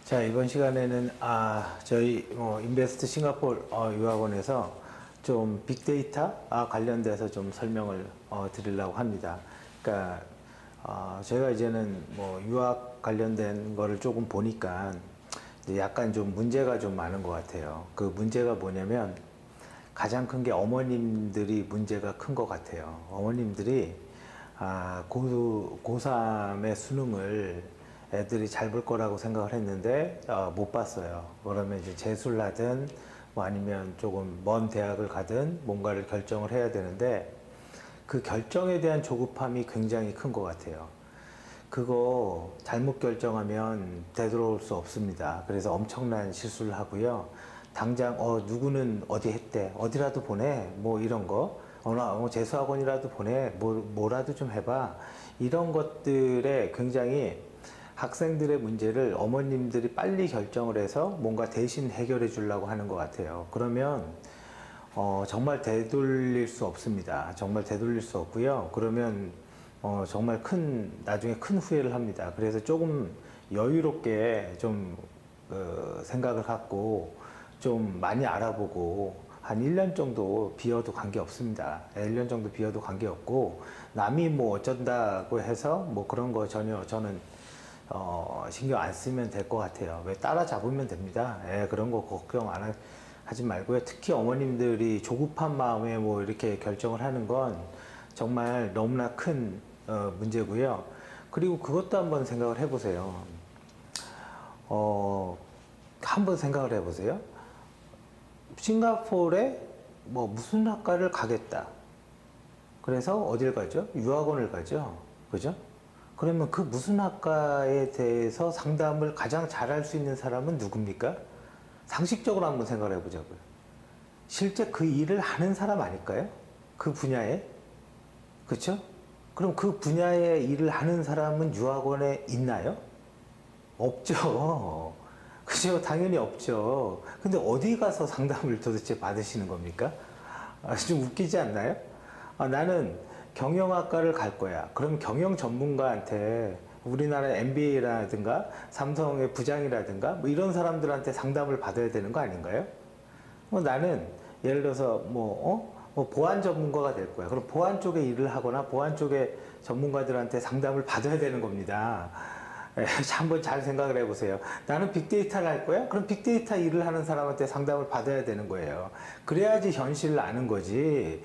자, 이번 시간에는 저희 인베스트 싱가포르 유학원에서 좀 빅데이터 관련돼서 좀 설명을 드리려고 합니다. 그러니까 저희가 이제는 뭐 유학 관련된 거를 조금 보니까 이제 약간 좀 문제가 좀 많은 것 같아요. 그 문제가 뭐냐면 가장 큰 게 어머님들이 문제가 큰 것 같아요. 어머님들이 고3의 수능을 애들이 잘 볼 거라고 생각을 했는데 못 봤어요. 그러면 이제 재수를 하든 뭐 아니면 조금 먼 대학을 가든 뭔가를 결정을 해야 되는데 그 결정에 대한 조급함이 굉장히 큰 것 같아요. 그거 잘못 결정하면 되돌아올 수 없습니다. 그래서 엄청난 실수를 하고요. 당장 누구는 어디 했대, 어디라도 보내, 뭐 이런 거, 재수학원이라도 보내, 뭐라도 좀 해봐, 이런 것들에 굉장히 학생들의 문제를 어머님들이 빨리 결정을 해서 뭔가 대신 해결해 주려고 하는 것 같아요. 그러면 정말 되돌릴 수 없습니다. 정말 되돌릴 수 없고요. 그러면 정말 나중에 큰 후회를 합니다. 그래서 조금 여유롭게 좀 생각을 갖고 좀 많이 알아보고 한 1년 정도 비어도 관계 없습니다. 1년 정도 비어도 관계 없고 남이 뭐 어쩐다고 해서 뭐 그런 거 전혀 저는 신경 안 쓰면 될 것 같아요. 왜 따라잡으면 됩니다. 그런 거 걱정 하지 말고요. 특히 어머님들이 조급한 마음에 뭐 이렇게 결정을 하는 건 정말 너무나 큰 문제고요. 그리고 그것도 한번 생각을 해보세요. 한번 생각을 해보세요. 싱가포르에 뭐 무슨 학과를 가겠다. 그래서 어딜 가죠? 유학원을 가죠. 그죠? 그러면 그 무슨 학과에 대해서 상담을 가장 잘할 수 있는 사람은 누굽니까? 상식적으로 한번 생각을 해보자고요. 실제 그 일을 하는 사람 아닐까요? 그 분야에? 그렇죠? 그럼 그 분야의 일을 하는 사람은 유학원에 있나요? 없죠. 그죠? 당연히 없죠. 근데 어디 가서 상담을 도대체 받으시는 겁니까? 좀 웃기지 않나요? 나는 경영학과를 갈 거야. 그럼 경영 전문가한테 우리나라 MBA라든가 삼성의 부장이라든가 뭐 이런 사람들한테 상담을 받아야 되는 거 아닌가요? 나는 예를 들어서 뭐 보안 전문가가 될 거야. 그럼 보안 쪽에 일을 하거나 보안 쪽에 전문가들한테 상담을 받아야 되는 겁니다. 한번 잘 생각을 해보세요. 나는 빅데이터를 할 거야? 그럼 빅데이터 일을 하는 사람한테 상담을 받아야 되는 거예요. 그래야지 현실을 아는 거지.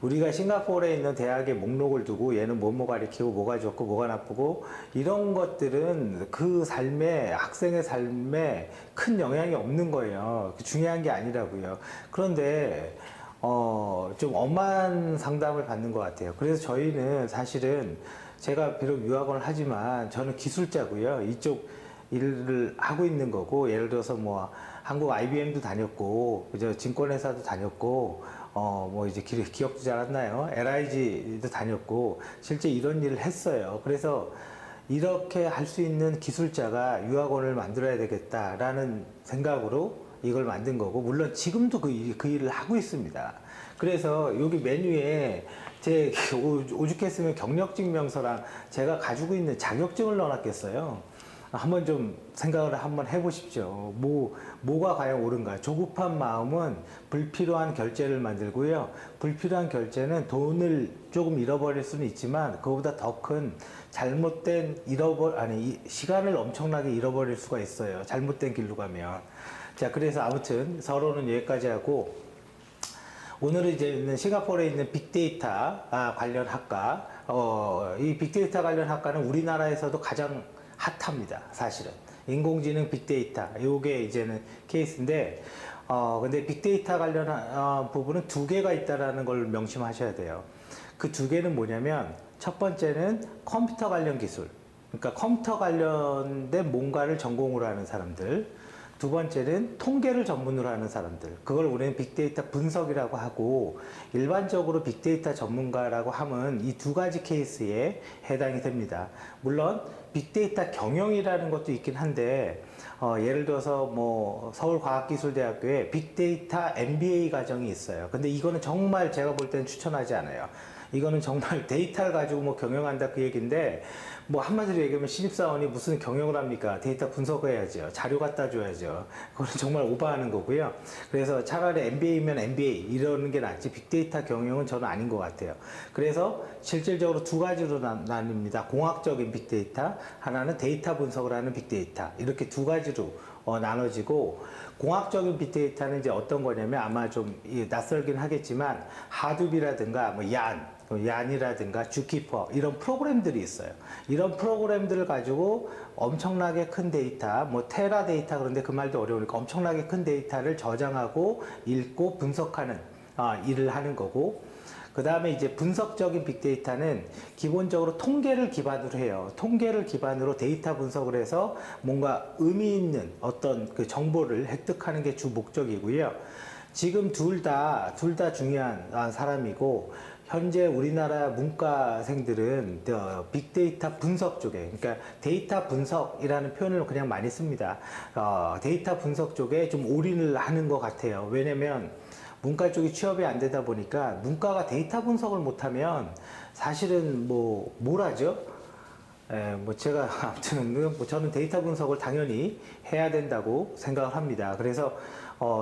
우리가 싱가포르에 있는 대학의 목록을 두고 얘는 뭐뭐 가리키고 뭐가 좋고 뭐가 나쁘고 이런 것들은 그 삶에 학생의 삶에 큰 영향이 없는 거예요. 중요한 게 아니라고요. 그런데 좀 엄한 상담을 받는 것 같아요. 그래서 저희는 사실은 제가 비록 유학원을 하지만 저는 기술자고요. 이쪽 일을 하고 있는 거고, 예를 들어서 뭐 한국 IBM도 다녔고, 그죠? 증권회사도 다녔고, 뭐 이제 기억도 잘 안 나요. LIG도 다녔고, 실제 이런 일을 했어요. 그래서 이렇게 할 수 있는 기술자가 유학원을 만들어야 되겠다라는 생각으로 이걸 만든 거고, 물론 지금도 그 일을 하고 있습니다. 그래서 여기 메뉴에 제 오죽했으면 경력증명서랑 제가 가지고 있는 자격증을 넣어놨겠어요. 한번 좀 생각을 한번 해보십시오. 뭐가 과연 옳은가? 조급한 마음은 불필요한 결제를 만들고요. 불필요한 결제는 돈을 조금 잃어버릴 수는 있지만 그거보다 더 큰 잘못된 시간을 엄청나게 잃어버릴 수가 있어요. 잘못된 길로 가면. 자, 그래서 아무튼 서로는 여기까지 하고 오늘은 이제 싱가포르에 있는 빅데이터 관련 학과, 이 빅데이터 관련 학과는 우리나라에서도 가장 핫합니다. 사실은 인공지능 빅데이터 요게 이제는 케이스인데 근데 빅데이터 관련 부분은 두 개가 있다라는 걸 명심하셔야 돼요. 그 두 개는 뭐냐면 첫 번째는 컴퓨터 관련 기술, 그러니까 컴퓨터 관련된 뭔가를 전공으로 하는 사람들. 두 번째는 통계를 전문으로 하는 사람들. 그걸 우리는 빅데이터 분석이라고 하고, 일반적으로 빅데이터 전문가라고 하면 이 두 가지 케이스에 해당이 됩니다. 물론 빅데이터 경영이라는 것도 있긴 한데 예를 들어서 뭐 서울과학기술대학교에 빅데이터 MBA 과정이 있어요. 근데 이거는 정말 제가 볼 때는 추천하지 않아요. 이거는 정말 데이터를 가지고 뭐 경영한다 그 얘기인데 뭐 한마디로 얘기하면 신입사원이 무슨 경영을 합니까? 데이터 분석해야죠. 자료 갖다 줘야죠. 그건 정말 오버하는 거고요. 그래서 차라리 MBA면 MBA 이러는 게 낫지 빅데이터 경영은 저는 아닌 것 같아요. 그래서 실질적으로 두 가지로 나뉩니다. 공학적인 빅데이터, 하나는 데이터 분석을 하는 빅데이터. 이렇게 두 가지로 나눠지고, 공학적인 빅데이터는 이제 어떤 거냐면 아마 좀 낯설긴 하겠지만 하둡이라든가 뭐 얀이라든가 주키퍼 이런 프로그램들이 있어요. 이런 프로그램들을 가지고 엄청나게 큰 데이터, 뭐 테라 데이터, 그런데 그 말도 어려우니까 엄청나게 큰 데이터를 저장하고 읽고 분석하는 일을 하는 거고, 그 다음에 이제 분석적인 빅데이터는 기본적으로 통계를 기반으로 해요. 통계를 기반으로 데이터 분석을 해서 뭔가 의미 있는 어떤 그 정보를 획득하는 게 주 목적이고요. 지금 둘 다 중요한 사람이고, 현재 우리나라 문과생들은 빅데이터 분석 쪽에, 그러니까 데이터 분석이라는 표현을 그냥 많이 씁니다. 데이터 분석 쪽에 좀 올인을 하는 것 같아요. 왜냐면 문과 쪽이 취업이 안 되다 보니까 문과가 데이터 분석을 못하면 사실은 뭘 하죠? 뭐 제가 아무튼 뭐 저는 데이터 분석을 당연히 해야 된다고 생각을 합니다. 그래서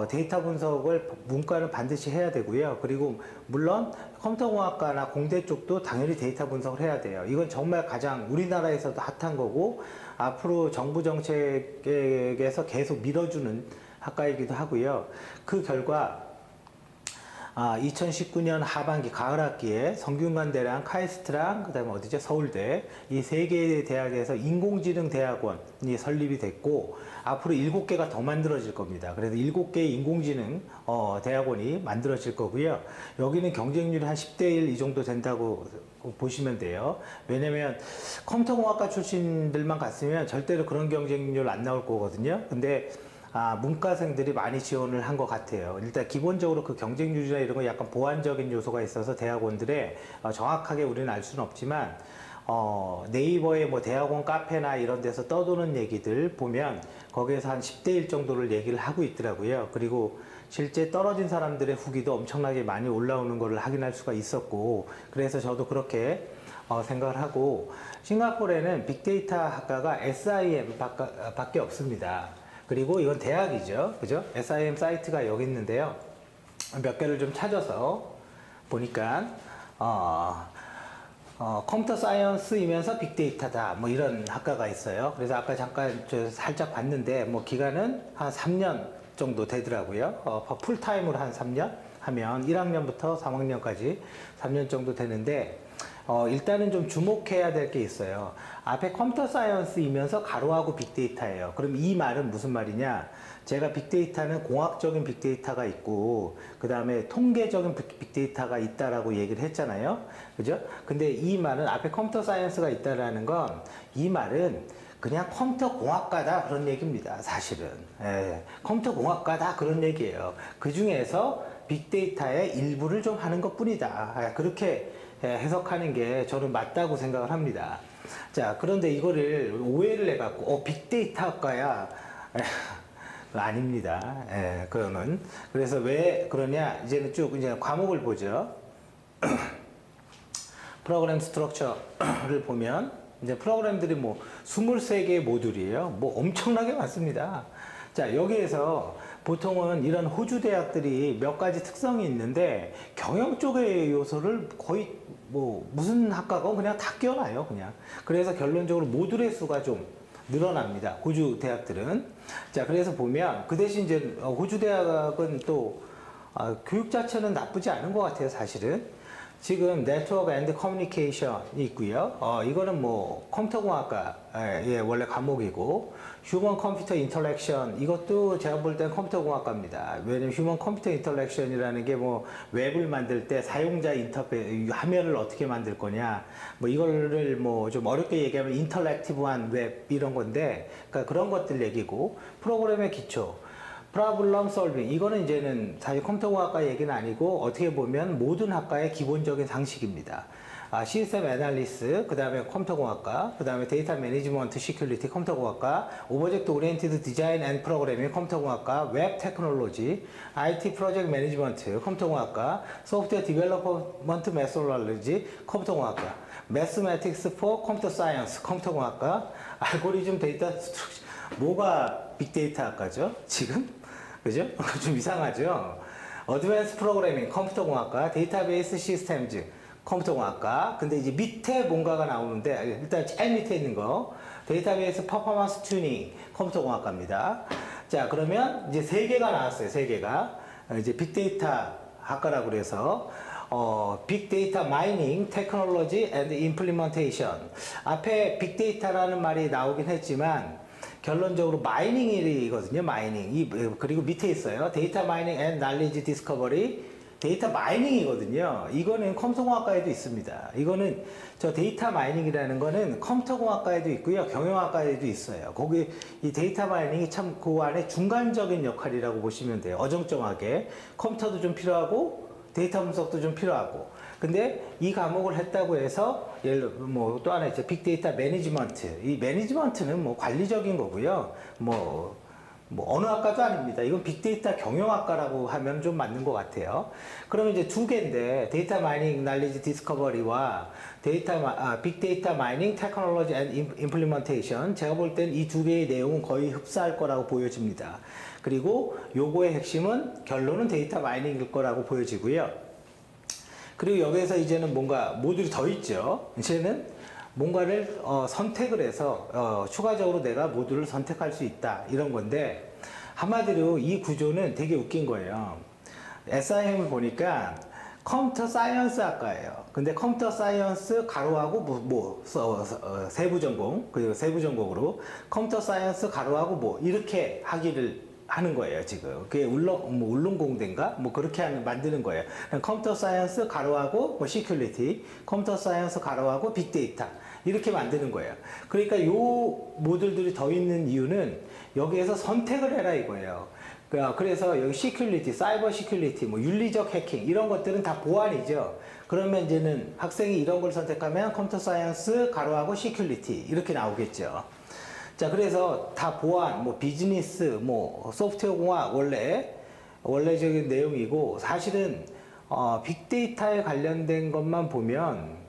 데이터 분석을 문과는 반드시 해야 되고요. 그리고 물론 컴퓨터공학과나 공대 쪽도 당연히 데이터 분석을 해야 돼요. 이건 정말 가장 우리나라에서도 핫한 거고 앞으로 정부 정책에서 계속 밀어주는 학과이기도 하고요. 그 결과 2019년 하반기 가을 학기에 성균관대랑 카이스트랑 그다음에 어디죠? 서울대 이 세 개의 대학에서 인공지능 대학원이 설립이 됐고 앞으로 7개가 더 만들어질 겁니다. 그래서 7개의 인공지능 대학원이 만들어질 거고요. 여기는 경쟁률이 한 10대 1 이 정도 된다고 보시면 돼요. 왜냐면 컴퓨터공학과 출신들만 갔으면 절대로 그런 경쟁률 안 나올 거거든요. 근데 문과생들이 많이 지원을 한 것 같아요. 일단 기본적으로 그 경쟁률이나 이런 거 약간 보완적인 요소가 있어서 대학원들의 정확하게 우리는 알 수는 없지만 네이버의 뭐 대학원 카페나 이런 데서 떠도는 얘기들 보면 거기에서 한 10대 1 정도를 얘기를 하고 있더라고요. 그리고 실제 떨어진 사람들의 후기도 엄청나게 많이 올라오는 것을 확인할 수가 있었고, 그래서 저도 그렇게 생각을 하고, 싱가포르에는 빅데이터 학과가 SIM 밖에 없습니다. 그리고 이건 대학이죠. 그죠? SIM 사이트가 여기 있는데요. 몇 개를 좀 찾아서 보니까, 컴퓨터 사이언스이면서 빅데이터다. 뭐 이런 학과가 있어요. 그래서 아까 잠깐 살짝 봤는데, 뭐 기간은 한 3년 정도 되더라고요. 풀타임으로 한 3년 하면 1학년부터 3학년까지 3년 정도 되는데, 일단은 좀 주목해야 될 게 있어요. 앞에 컴퓨터 사이언스이면서 가로하고 빅데이터예요. 그럼 이 말은 무슨 말이냐? 제가 빅데이터는 공학적인 빅데이터가 있고 그 다음에 통계적인 빅데이터가 있다라고 얘기를 했잖아요. 그죠? 근데 이 말은 앞에 컴퓨터 사이언스가 있다라는 건 이 말은 그냥 컴퓨터 공학과다 그런 얘기입니다. 사실은 컴퓨터 공학과다 그런 얘기예요. 그 중에서 빅데이터의 일부를 좀 하는 것뿐이다. 그렇게 해석하는 게 저는 맞다고 생각을 합니다. 자, 그런데 이거를 오해를 해갖고, 빅데이터 학과야. 아닙니다. 그거는. 그래서 왜 그러냐, 이제는 쭉 이제 과목을 보죠. 프로그램 스트럭처를 보면, 이제 프로그램들이 뭐 23개의 모듈이에요. 뭐 엄청나게 많습니다. 자, 여기에서 보통은 이런 호주 대학들이 몇 가지 특성이 있는데 경영 쪽의 요소를 거의 뭐 무슨 학과건 그냥 다 끼워놔요, 그냥. 그래서 결론적으로 모듈의 수가 좀 늘어납니다. 호주 대학들은. 자, 그래서 보면 그 대신 이제 호주 대학은 또 교육 자체는 나쁘지 않은 것 같아요, 사실은. 지금 네트워크 앤드 커뮤니케이션이 있고요. 이거는 뭐 컴퓨터공학과의 원래 과목이고, 휴먼 컴퓨터 인터랙션 이것도 제가 볼 땐 컴퓨터공학과입니다. 왜냐면 휴먼 컴퓨터 인터랙션이라는 게 뭐 웹을 만들 때 사용자 인터페이스 화면을 어떻게 만들 거냐, 뭐 이거를 뭐 좀 어렵게 얘기하면 인터랙티브한 웹 이런 건데, 그러니까 그런 것들 얘기고, 프로그램의 기초, 프로블럼 솔빙 이거는 이제는 사실 컴퓨터공학과 얘기는 아니고 어떻게 보면 모든 학과의 기본적인 상식입니다. 시스템 애널리스, 그 다음에 컴퓨터공학과, 그 다음에 데이터 매니지먼트 시큐리티 컴퓨터공학과, 오브젝트 오리엔티드 디자인 앤 프로그래밍 컴퓨터공학과, 웹 테크놀로지, IT 프로젝트 매니지먼트 컴퓨터공학과, 소프트웨어 디벨로퍼먼트 메소롤로지 컴퓨터공학과. Mathematics for Computer Science, 컴퓨터공학과, 알고리즘 데이터 스트럭처. 뭐가 빅데이터 학과죠? 지금? 그죠? 좀 이상하죠? Advanced Programming, 컴퓨터공학과, 데이터베이스 시스템즈, 컴퓨터공학과. 근데 이제 밑에 뭔가가 나오는데, 일단 제일 밑에 있는 거, 데이터베이스 퍼포먼스 튜닝, 컴퓨터공학과입니다. 자, 그러면 이제 세 개가 나왔어요, 세 개가. 이제 빅데이터 학과라고 그래서, 빅데이터 마이닝, 테크놀로지 앤드 임플리먼테이션. 앞에 빅데이터라는 말이 나오긴 했지만, 결론적으로 마이닝이거든요, 마이닝. 그리고 밑에 있어요. 데이터 마이닝 앤 날리지 디스커버리. 데이터 마이닝이거든요. 이거는 컴퓨터공학과에도 있습니다. 이거는 저 데이터 마이닝이라는 거는 컴퓨터공학과에도 있고요. 경영학과에도 있어요. 거기 이 데이터 마이닝이 참 그 안에 중간적인 역할이라고 보시면 돼요. 어정쩡하게. 컴퓨터도 좀 필요하고 데이터 분석도 좀 필요하고. 근데 이 과목을 했다고 해서 예를 뭐 또 하나 있죠. 빅데이터 매니지먼트. 이 매니지먼트는 뭐 관리적인 거고요. 뭐 어느 학과도 아닙니다. 이건 빅데이터 경영학과라고 하면 좀 맞는 것 같아요. 그러면 이제 두 개인데 데이터 마이닝 날리지 디스커버리와 빅데이터 마이닝 테크놀로지 앤 임플리먼테이션. 제가 볼 땐 이 두 개의 내용은 거의 흡사할 거라고 보여집니다. 그리고 요거의 핵심은 결론은 데이터 마이닝일 거라고 보여지고요. 그리고 여기에서 이제는 뭔가 모듈이 더 있죠. 이제는 뭔가를 선택을 해서 추가적으로 내가 모듈을 선택할 수 있다 이런 건데, 한마디로 이 구조는 되게 웃긴 거예요. SIM을 보니까 컴퓨터 사이언스 학과예요. 근데 컴퓨터 사이언스 가로하고 세부 전공, 그리고 세부 전공으로 컴퓨터 사이언스 가로하고 이렇게 하기를 하는 거예요, 지금. 그게 울릉공대인가? 그렇게 만드는 거예요. 컴퓨터 사이언스 가로하고 시큐리티, 컴퓨터 사이언스 가로하고 빅데이터. 이렇게 만드는 거예요. 그러니까 요 모듈들이 더 있는 이유는 여기에서 선택을 해라 이거예요. 그래서 여기 시큐리티, 사이버 시큐리티, 윤리적 해킹 이런 것들은 다 보안이죠. 그러면 이제는 학생이 이런 걸 선택하면 컴퓨터 사이언스 가로하고 시큐리티 이렇게 나오겠죠. 자, 그래서 다 보안, 비즈니스, 소프트웨어 공학 원래적인 내용이고, 사실은 빅데이터에 관련된 것만 보면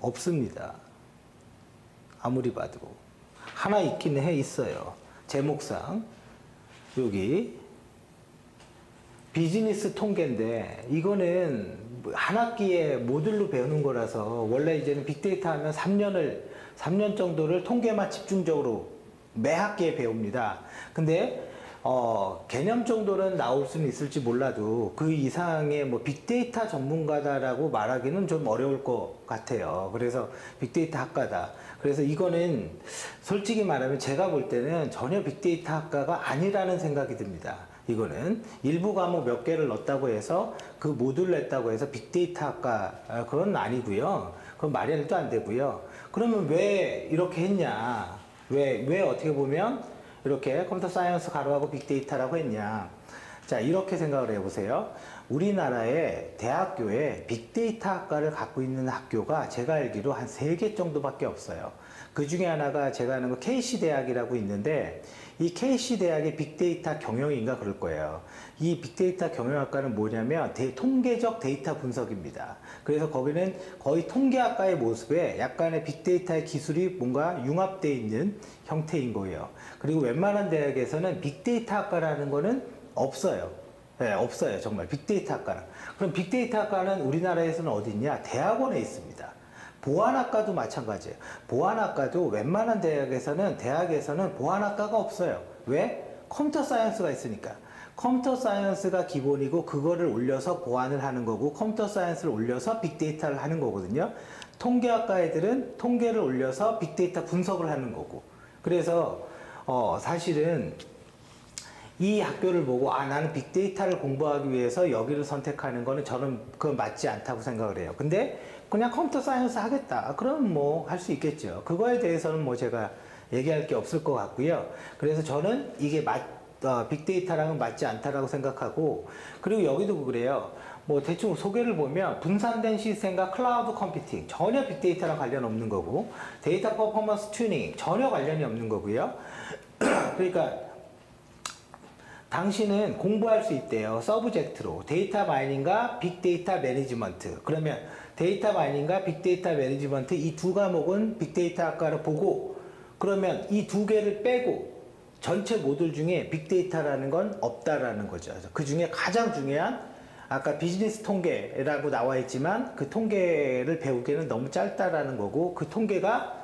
없습니다. 아무리 봐도 하나 있기는 있어요. 제목상 여기 비즈니스 통계인데, 이거는 한 학기에 모듈로 배우는 거라서 원래 이제는 빅데이터 하면 3년 정도를 통계만 집중적으로 매 학기에 배웁니다. 근데 개념 정도는 나올 수는 있을지 몰라도 그 이상의 빅데이터 전문가다라고 말하기는 좀 어려울 것 같아요. 그래서 빅데이터 학과다. 그래서 이거는 솔직히 말하면 제가 볼 때는 전혀 빅데이터 학과가 아니라는 생각이 듭니다. 이거는 일부 과목 몇 개를 넣었다고 해서 그 모듈 냈다고 해서 빅데이터 학과 그건 아니고요. 그건 말이 해도 안 되고요. 그러면 왜 이렇게 했냐? 왜 어떻게 보면 이렇게 컴퓨터 사이언스 가로하고 빅데이터라고 했냐? 자, 이렇게 생각을 해보세요. 우리나라의 대학교에 빅데이터 학과를 갖고 있는 학교가 제가 알기로 한 3개 정도밖에 없어요. 그 중에 하나가 제가 아는 거 KC대학이라고 있는데, 이 KC대학의 빅데이터 경영인가 그럴 거예요. 이 빅데이터 경영학과는 뭐냐면 통계적 데이터 분석입니다. 그래서 거기는 거의 통계학과의 모습에 약간의 빅데이터의 기술이 뭔가 융합되어 있는 형태인 거예요. 그리고 웬만한 대학에서는 빅데이터 학과라는 거는 없어요. 네, 없어요. 정말 빅데이터 학과는. 그럼 빅데이터 학과는 우리나라에서는 어디 있냐? 대학원에 있습니다. 보안학과도 마찬가지예요. 보안학과도 웬만한 대학에서는 보안학과가 없어요. 왜? 컴퓨터 사이언스가 있으니까. 컴퓨터 사이언스가 기본이고 그거를 올려서 보안을 하는 거고, 컴퓨터 사이언스를 올려서 빅데이터를 하는 거거든요. 통계학과 애들은 통계를 올려서 빅데이터 분석을 하는 거고. 그래서 사실은 이 학교를 보고 나는 빅데이터를 공부하기 위해서 여기를 선택하는 거는 저는 그건 맞지 않다고 생각을 해요. 근데 그냥 컴퓨터 사이언스 하겠다. 그럼 할 수 있겠죠. 그거에 대해서는 제가 얘기할 게 없을 것 같고요. 그래서 저는 이게 빅데이터랑은 맞지 않다라고 생각하고, 그리고 여기도 그래요. 대충 소개를 보면 분산된 시스템과 클라우드 컴퓨팅 전혀 빅데이터랑 관련 없는 거고, 데이터 퍼포먼스 튜닝 전혀 관련이 없는 거고요. 그러니까 당신은 공부할 수 있대요. 서브젝트로 데이터 마이닝과 빅데이터 매니지먼트. 그러면 데이터 마이닝과 빅데이터 매니지먼트 이 두 과목은 빅데이터 학과를 보고 그러면 이 두 개를 빼고 전체 모듈 중에 빅데이터라는 건 없다라는 거죠. 그 중에 가장 중요한 아까 비즈니스 통계라고 나와 있지만 그 통계를 배우기에는 너무 짧다라는 거고 그 통계가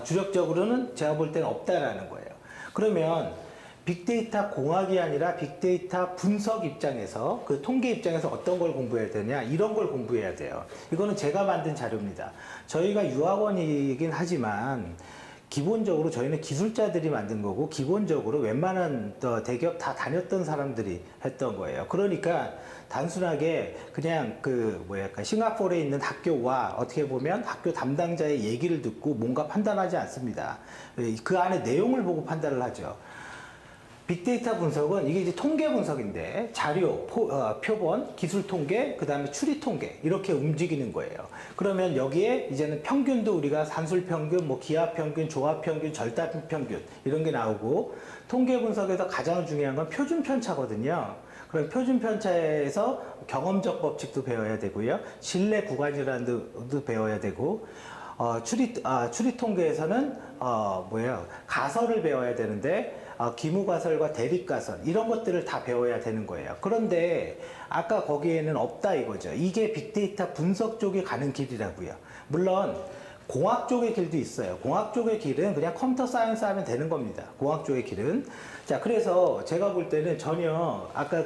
주력적으로는 제가 볼 때는 없다라는 거예요. 그러면 빅데이터 공학이 아니라 빅데이터 분석 입장에서 그 통계 입장에서 어떤 걸 공부해야 되냐 이런 걸 공부해야 돼요. 이거는 제가 만든 자료입니다. 저희가 유학원이긴 하지만 기본적으로 저희는 기술자들이 만든 거고 기본적으로 웬만한 대기업 다 다녔던 사람들이 했던 거예요. 그러니까 단순하게 그냥 싱가포르에 있는 학교와 어떻게 보면 학교 담당자의 얘기를 듣고 뭔가 판단하지 않습니다. 그 안에 내용을 보고 판단을 하죠. 빅데이터 분석은 이게 이제 통계 분석인데 자료, 표본, 기술 통계, 그 다음에 추리 통계 이렇게 움직이는 거예요. 그러면 여기에 이제는 평균도 우리가 산술 평균, 뭐 기하 평균, 조합 평균, 절단 평균 이런 게 나오고 통계 분석에서 가장 중요한 건 표준 편차거든요. 그럼 표준 편차에서 경험적 법칙도 배워야 되고요. 신뢰 구간이라는 배워야 되고 추리 통계에서는 가설을 배워야 되는데 기무가설과 대립가설 이런 것들을 다 배워야 되는 거예요. 그런데 아까 거기에는 없다 이거죠. 이게 빅데이터 분석 쪽에 가는 길이라고요. 물론 공학 쪽의 길도 있어요. 공학 쪽의 길은 그냥 컴퓨터 사이언스 하면 되는 겁니다. 공학 쪽의 길은. 자, 그래서 제가 볼 때는 전혀 아까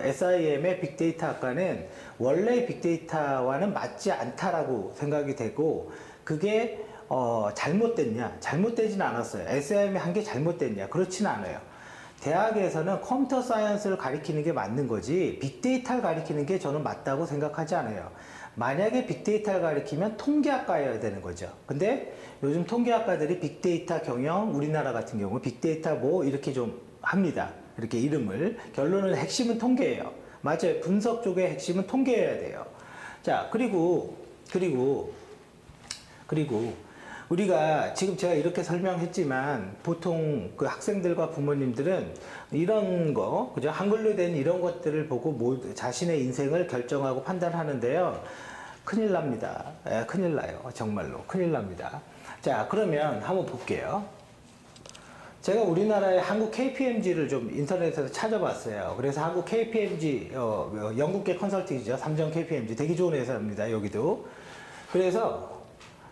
SIM의 빅데이터 학과는 원래 빅데이터와는 맞지 않다라고 생각이 되고 그게 잘못됐냐? 잘못되진 않았어요. SIM이 한 게 잘못됐냐? 그렇진 않아요. 대학에서는 컴퓨터 사이언스를 가리키는 게 맞는 거지 빅데이터를 가리키는 게 저는 맞다고 생각하지 않아요. 만약에 빅데이터를 가리키면 통계학과여야 되는 거죠. 근데 요즘 통계학과들이 빅데이터 경영, 우리나라 같은 경우 빅데이터 뭐 이렇게 좀 합니다. 이렇게 이름을. 결론은 핵심은 통계예요. 맞아요. 분석 쪽의 핵심은 통계여야 돼요. 자, 그리고 우리가 지금 제가 이렇게 설명했지만 보통 그 학생들과 부모님들은 이런 거, 그죠? 한글로 된 이런 것들을 보고 자신의 인생을 결정하고 판단하는데요. 큰일 납니다. 큰일 나요. 정말로. 큰일 납니다. 자, 그러면 한번 볼게요. 제가 우리나라의 한국 KPMG를 좀 인터넷에서 찾아봤어요. 그래서 한국 KPMG, 영국계 컨설팅이죠. 삼성 KPMG. 되게 좋은 회사입니다. 여기도. 그래서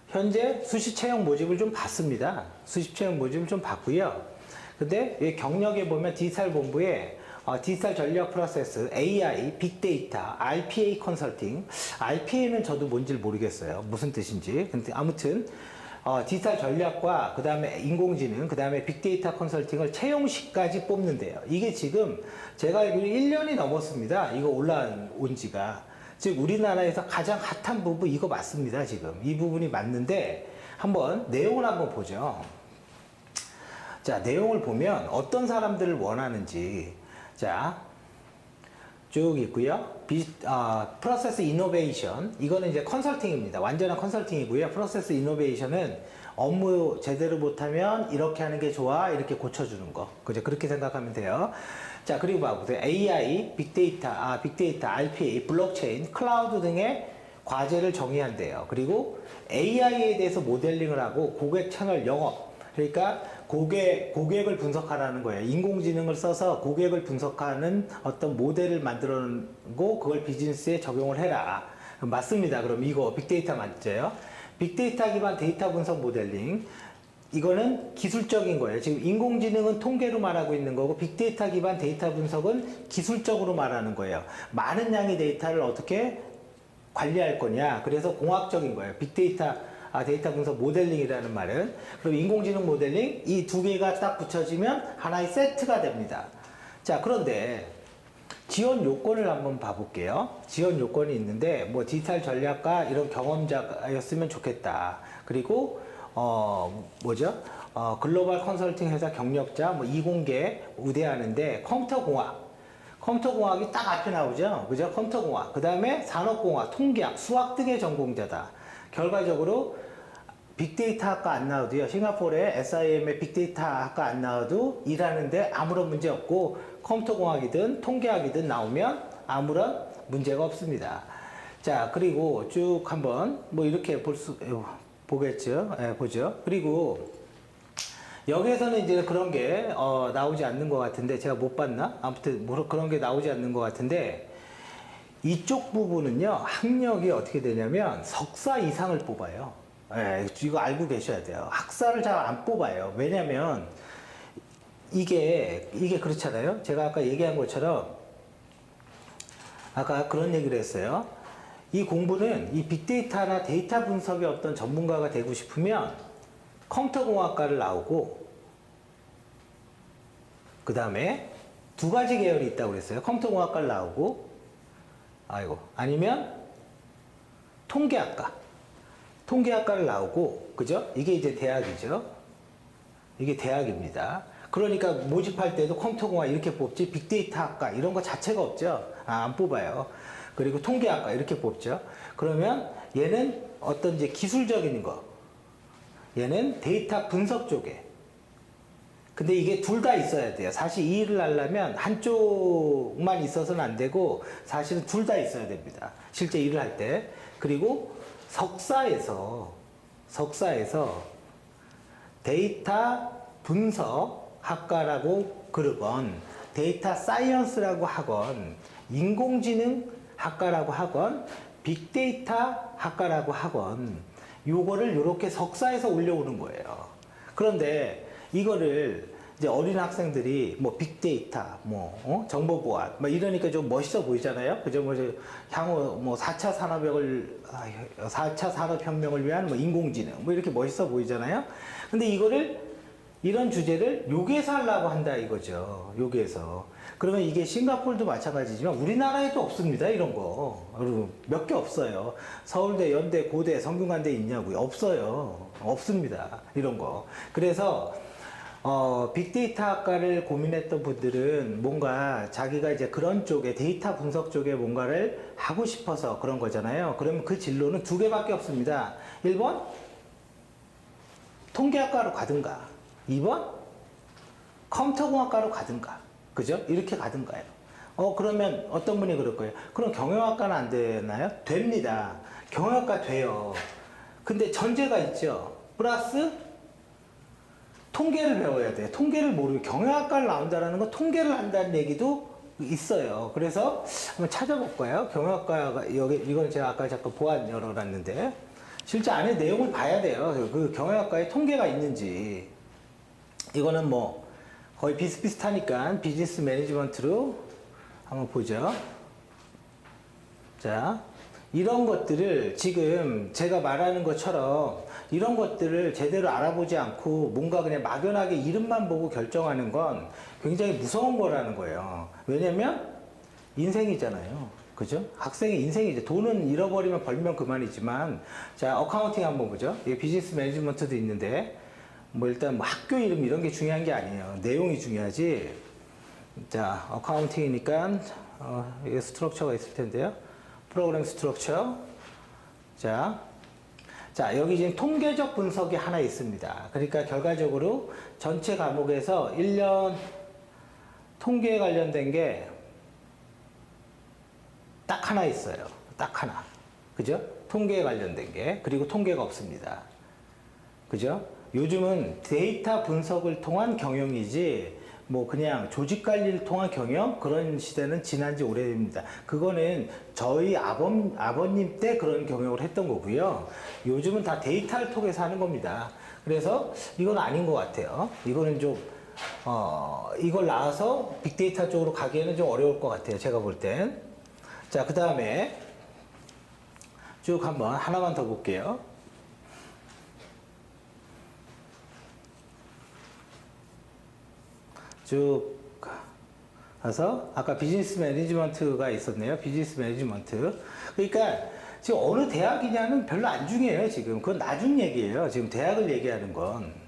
현재 수시 채용 모집을 좀 봤습니다. 수시 채용 모집을 좀 봤고요. 근데 이 경력에 보면 디지털 본부에 디지털 전략 프로세스, AI, 빅데이터, RPA 컨설팅. RPA는 저도 뭔지를 모르겠어요. 무슨 뜻인지. 근데 아무튼 디지털 전략과 그 다음에 인공지능, 그 다음에 빅데이터 컨설팅을 채용시까지 뽑는데요. 이게 지금 제가 알기로 1년이 넘었습니다. 이거 올라온 지가. 즉 우리나라에서 가장 핫한 부분 이거 맞습니다. 지금 이 부분이 맞는데 내용을 한번 보죠. 자, 내용을 보면 어떤 사람들을 원하는지 자 쭉 있고요. 프로세스 이노베이션 이거는 이제 컨설팅입니다. 완전한 컨설팅이고요. 프로세스 이노베이션은 업무 제대로 못하면 이렇게 하는 게 좋아 이렇게 고쳐주는 거 그죠? 그렇게 생각하면 돼요. 자, 그리고 봐보세요. AI, 빅데이터, RPA, 블록체인, 클라우드 등의 과제를 정의한대요. 그리고 AI에 대해서 모델링을 하고 고객 채널 영업, 그러니까 고객을 분석하라는 거예요. 인공지능을 써서 고객을 분석하는 어떤 모델을 만들어내고 그걸 비즈니스에 적용을 해라. 맞습니다. 그럼 이거 빅데이터 맞죠? 빅데이터 기반 데이터 분석 모델링. 이거는 기술적인 거예요. 지금 인공지능은 통계로 말하고 있는 거고 빅데이터 기반 데이터 분석은 기술적으로 말하는 거예요. 많은 양의 데이터를 어떻게 관리할 거냐. 그래서 공학적인 거예요. 빅데이터 데이터 분석 모델링이라는 말은. 그럼 인공지능 모델링 이 두 개가 딱 붙여지면 하나의 세트가 됩니다. 자, 그런데 지원 요건을 한번 봐볼게요. 지원 요건이 있는데 뭐 디지털 전략가 이런 경험자였으면 좋겠다. 그리고 글로벌 컨설팅 회사 경력자, 이공계 우대하는데 컴퓨터공학이 딱 앞에 나오죠. 그죠? 컴퓨터공학. 그 다음에 산업공학, 통계학, 수학 등의 전공자다. 결과적으로 빅데이터 학과 안 나와도요. 싱가포르의 SIM의 빅데이터 학과 안 나와도 일하는데 아무런 문제 없고 컴퓨터공학이든 통계학이든 나오면 아무런 문제가 없습니다. 자, 그리고 쭉 한번 뭐 이렇게 보겠죠. 예, 보죠. 그리고 여기에서는 이제 그런 게 나오지 않는 것 같은데 제가 못 봤나? 아무튼 뭐 그런 게 나오지 않는 것 같은데 이쪽 부분은요 학력이 어떻게 되냐면 석사 이상을 뽑아요. 예, 이거 알고 계셔야 돼요. 학사를 잘 안 뽑아요. 왜냐면 이게 그렇잖아요. 제가 아까 얘기한 것처럼 아까 그런 얘기를 했어요. 이 공부는 이 빅데이터나 데이터 분석의 어떤 전문가가 되고 싶으면 컴퓨터공학과를 나오고 그 다음에 두 가지 계열이 있다고 그랬어요. 컴퓨터공학과를 나오고 아니면 통계학과를 나오고 그죠? 이게 이제 대학이죠. 이게 대학입니다. 그러니까 모집할 때도 컴퓨터공학 이렇게 뽑지 빅데이터 학과 이런 거 자체가 없죠. 안 뽑아요. 그리고 통계학과 이렇게 뽑죠. 그러면 얘는 어떤 이제 기술적인 거, 얘는 데이터 분석 쪽에. 근데 이게 둘 다 있어야 돼요. 사실 이 일을 하려면 한쪽만 있어서는 안 되고 사실은 둘 다 있어야 됩니다. 실제 일을 할 때. 그리고 석사에서 데이터 분석 학과라고 그러건 데이터 사이언스라고 하건 인공지능 학과라고 하건 빅데이터 학과라고 하건 요거를 요렇게 석사에서 올려오는 거예요. 그런데 이거를 이제 어린 학생들이 뭐 빅데이터, 정보보안, 뭐 이러니까 좀 멋있어 보이잖아요. 그죠? 뭐 향후 뭐 4차 산업혁명을 위한 뭐 인공지능, 뭐 이렇게 멋있어 보이잖아요. 근데 이런 주제를 여기에서 하려고 한다 이거죠. 여기에서. 그러면 이게 싱가포르도 마찬가지지만 우리나라에도 없습니다. 이런 거. 몇 개 없어요. 서울대, 연대, 고대, 성균관대 있냐고요? 없어요. 없습니다. 이런 거. 그래서 빅데이터 학과를 고민했던 분들은 뭔가 자기가 이제 그런 쪽에 데이터 분석 쪽에 뭔가를 하고 싶어서 그런 거잖아요. 그러면 그 진로는 두 개밖에 없습니다. 1번 통계학과로 가든가 2번 컴퓨터공학과로 가든가 그죠? 이렇게 가든가요. 그러면 어떤 분이 그럴 거예요. 그럼 경영학과는 안 되나요? 됩니다. 경영학과 돼요. 근데 전제가 있죠. 플러스 통계를 배워야 돼요. 통계를 모르고 경영학과를 나온다는 건 통계를 한다는 얘기도 있어요. 그래서 한번 찾아볼까요? 경영학과가 이건 제가 아까 잠깐 보안 열어놨는데 실제 안에 내용을 봐야 돼요. 그 경영학과에 통계가 있는지. 이거는 뭐 거의 비슷비슷하니까 비즈니스 매니지먼트로 한번 보죠. 자, 이런 것들을 지금 제가 말하는 것처럼 이런 것들을 제대로 알아보지 않고 뭔가 그냥 막연하게 이름만 보고 결정하는 건 굉장히 무서운 거라는 거예요. 왜냐면 인생이잖아요. 그죠? 학생의 인생이죠. 돈은 잃어버리면 벌면 그만이지만 자, 어카운팅 한번 보죠. 이게 비즈니스 매니지먼트도 있는데 뭐 일단 뭐 학교 이름 이런 게 중요한 게 아니에요. 내용이 중요하지. 자, 어카운팅이니까 이게 스트럭처가 있을 텐데요. 프로그램 스트럭처. 자, 여기 지금 통계적 분석이 하나 있습니다. 그러니까 결과적으로 전체 과목에서 1년 통계에 관련된 게 딱 하나 있어요. 딱 하나. 그죠? 통계에 관련된 게. 그리고 통계가 없습니다. 그죠? 요즘은 데이터 분석을 통한 경영이지 뭐 그냥 조직 관리를 통한 경영 그런 시대는 지난 지 오래됩니다. 그거는 저희 아버님 때 그런 경영을 했던 거고요. 요즘은 다 데이터를 통해서 하는 겁니다. 그래서 이건 아닌 것 같아요. 이거는 좀 이걸 나와서 빅데이터 쪽으로 가기에는 좀 어려울 것 같아요. 제가 볼 땐. 자, 그 다음에 쭉 한번 하나만 더 볼게요. 쭉 가서 아까 비즈니스 매니지먼트가 있었네요. 비즈니스 매니지먼트. 그러니까 지금 어느 대학이냐는 별로 안 중요해요. 지금 그건 나중 얘기예요. 지금 대학을 얘기하는 건.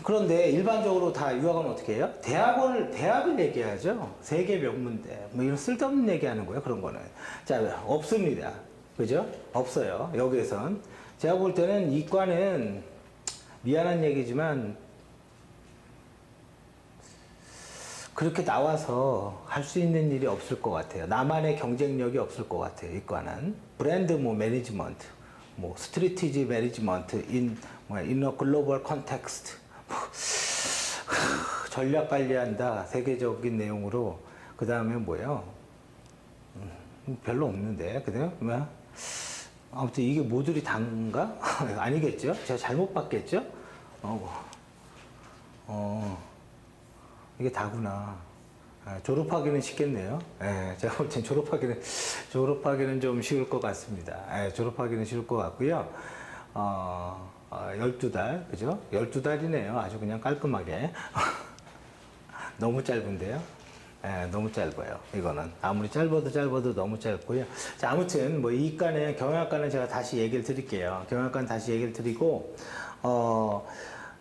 그런데 일반적으로 다 유학은 어떻게 해요? 대학을 얘기하죠. 세계 명문대 뭐 이런 쓸데없는 얘기하는 거예요. 그런 거는. 자, 없습니다. 그죠? 없어요. 여기에선. 제가 볼 때는 이과는 미안한 얘기지만 그렇게 나와서 할 수 있는 일이 없을 것 같아요. 나만의 경쟁력이 없을 것 같아요. 이과는 브랜드 뭐 매니지먼트, 뭐 스트리티지 매니지먼트 인어 글로벌 컨텍스트, 전략 관리한다 세계적인 내용으로. 그 다음에 뭐예요? 별로 없는데 그래요? 뭐야? 아무튼 이게 모듈이 단가? 아니겠죠? 제가 잘못 봤겠죠? 이게 다구나. 졸업하기는 쉽겠네요. 제가 볼 땐 졸업하기는 좀 쉬울 것 같습니다. 졸업하기는 쉬울 것 같고요. 12달, 그죠? 12달이네요. 아주 그냥 깔끔하게. 너무 짧은데요? 너무 짧아요. 이거는. 아무리 짧아도 너무 짧고요. 자, 아무튼, 뭐, 이과는, 경영학과는 제가 다시 얘기를 드릴게요. 경영학과는 다시 얘기를 드리고,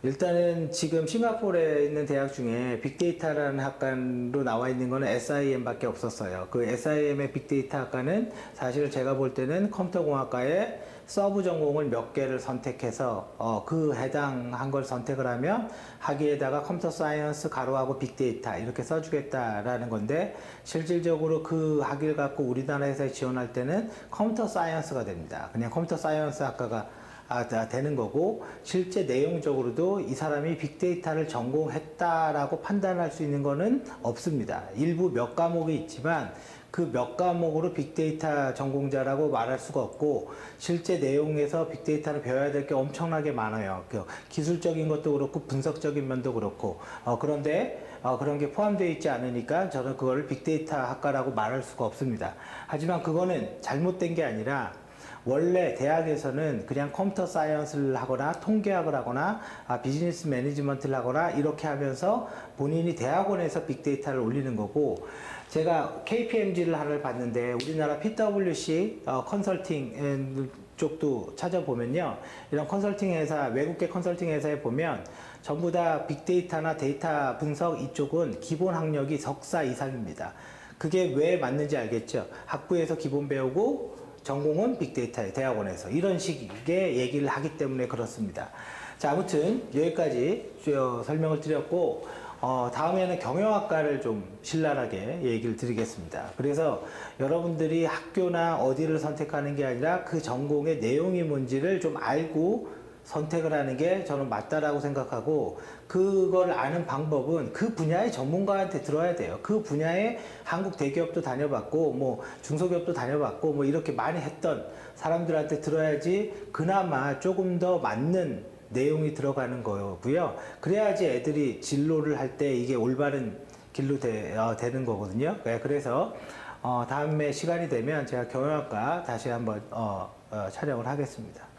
일단은 지금 싱가포르에 있는 대학 중에 빅데이터라는 학과로 나와 있는 거는 SIM밖에 없었어요. 그 SIM의 빅데이터 학과는 사실 제가 볼 때는 컴퓨터공학과에 서브 전공을 몇 개를 선택해서 그 해당한 걸 선택을 하면 학위에다가 컴퓨터 사이언스 가로하고 빅데이터 이렇게 써주겠다라는 건데, 실질적으로 그 학위를 갖고 우리나라에서 지원할 때는 컴퓨터 사이언스가 됩니다. 그냥 컴퓨터 사이언스 학과가 되는 거고, 실제 내용적으로도 이 사람이 빅데이터를 전공했다라고 판단할 수 있는 거는 없습니다. 일부 몇 과목이 있지만 그 몇 과목으로 빅데이터 전공자라고 말할 수가 없고, 실제 내용에서 빅데이터를 배워야 될 게 엄청나게 많아요. 기술적인 것도 그렇고 분석적인 면도 그렇고, 그런데 그런 게 포함되어 있지 않으니까 저는 그걸 빅데이터 학과라고 말할 수가 없습니다. 하지만 그거는 잘못된 게 아니라, 원래 대학에서는 그냥 컴퓨터 사이언스를 하거나 통계학을 하거나 비즈니스 매니지먼트를 하거나 이렇게 하면서 본인이 대학원에서 빅데이터를 올리는 거고, 제가 KPMG를 하나를 봤는데 우리나라 PwC 컨설팅 쪽도 찾아보면요, 이런 컨설팅 회사, 외국계 컨설팅 회사에 보면 전부 다 빅데이터나 데이터 분석 이쪽은 기본 학력이 석사 이상입니다. 그게 왜 맞는지 알겠죠? 학부에서 기본 배우고 전공은 빅데이터에 대학원에서 이런 식의 얘기를 하기 때문에 그렇습니다. 자, 아무튼 여기까지 설명을 드렸고, 다음에는 경영학과를 좀 신랄하게 얘기를 드리겠습니다. 그래서 여러분들이 학교나 어디를 선택하는 게 아니라 그 전공의 내용이 뭔지를 좀 알고 선택을 하는 게 저는 맞다라고 생각하고, 그걸 아는 방법은 그 분야의 전문가한테 들어야 돼요. 그 분야에 한국 대기업도 다녀봤고 뭐 중소기업도 다녀봤고 뭐 이렇게 많이 했던 사람들한테 들어야지 그나마 조금 더 맞는 내용이 들어가는 거고요. 그래야지 애들이 진로를 할 때 이게 올바른 길로 되는 거거든요. 그래서 다음에 시간이 되면 제가 경영학과 다시 한번 촬영을 하겠습니다.